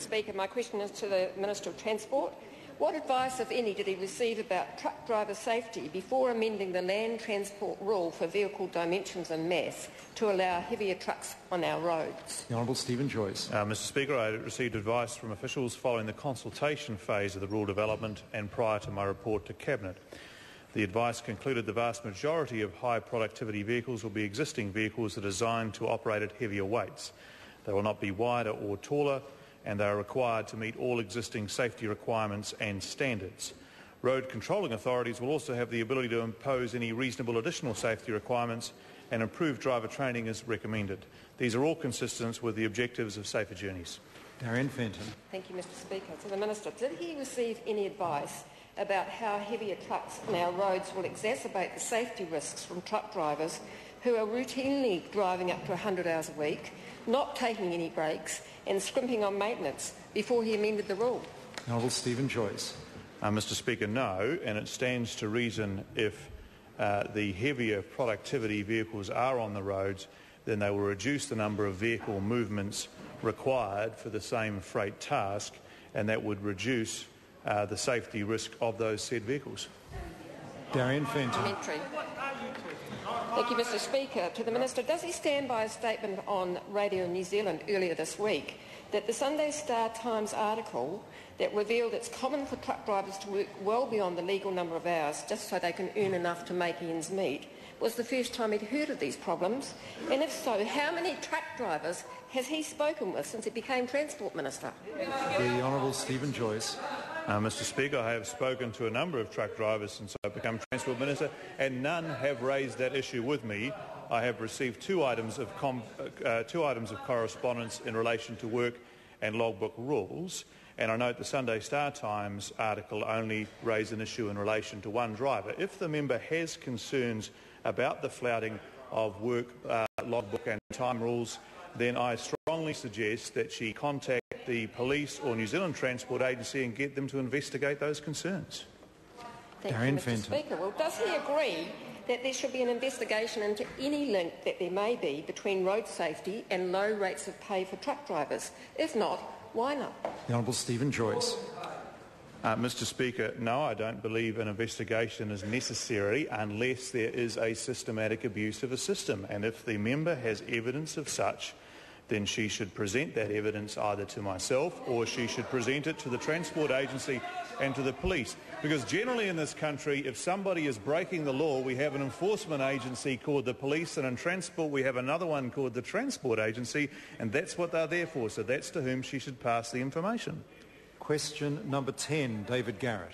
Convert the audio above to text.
Speaker. My question is to the Minister of Transport. What advice, if any, did he receive about truck driver safety before amending the land transport rule for vehicle dimensions and mass to allow heavier trucks on our roads? The Honourable Stephen Joyce. Mr Speaker, I received advice from officials following the consultation phase of the rule development and prior to my report to Cabinet. The advice concluded the vast majority of high productivity vehicles will be existing vehicles that are designed to operate at heavier weights. They will not be wider or taller, and they are required to meet all existing safety requirements and standards. Road controlling authorities will also have the ability to impose any reasonable additional safety requirements, and improved driver training is recommended. These are all consistent with the objectives of safer journeys. Darien Fenton. Thank you, Mr Speaker. To the Minister, did he receive any advice about how heavier trucks on our roads will exacerbate the safety risks from truck drivers who are routinely driving up to 100 hours a week, not taking any breaks and scrimping on maintenance before he amended the rule? Honourable Stephen Joyce. Mr Speaker, no, and it stands to reason if the heavier productivity vehicles are on the roads, then they will reduce the number of vehicle movements required for the same freight task, and that would reduce the safety risk of those said vehicles. Darien Fenton. Thank you, Mr Speaker. To the Minister, does he stand by a statement on Radio New Zealand earlier this week that the Sunday Star Times article that revealed it's common for truck drivers to work well beyond the legal number of hours just so they can earn enough to make ends meet was the first time he'd heard of these problems? And if so, how many truck drivers has he spoken with since he became Transport Minister? The Honourable Stephen Joyce. Mr Speaker, I have spoken to a number of truck drivers since I've become Transport Minister, and none have raised that issue with me. I have received two items of correspondence in relation to work and logbook rules, and I note the Sunday Star Times article only raised an issue in relation to one driver. If the member has concerns about the flouting of work logbook and time rules, then I strongly suggest that she contact the police or New Zealand Transport Agency and get them to investigate those concerns. Thank you, Mr Speaker. Well, does he agree that there should be an investigation into any link that there may be between road safety and low rates of pay for truck drivers? If not, why not? The Honourable Stephen Joyce. Mr Speaker, no, I don't believe an investigation is necessary unless there is a systematic abuse of a system. And if the member has evidence of such, then she should present that evidence either to myself or she should present it to the Transport Agency and to the police. Because generally in this country, if somebody is breaking the law, we have an enforcement agency called the police, and in transport we have another one called the Transport Agency, and that's what they're there for. So that's to whom she should pass the information. Question number 10, David Garrett.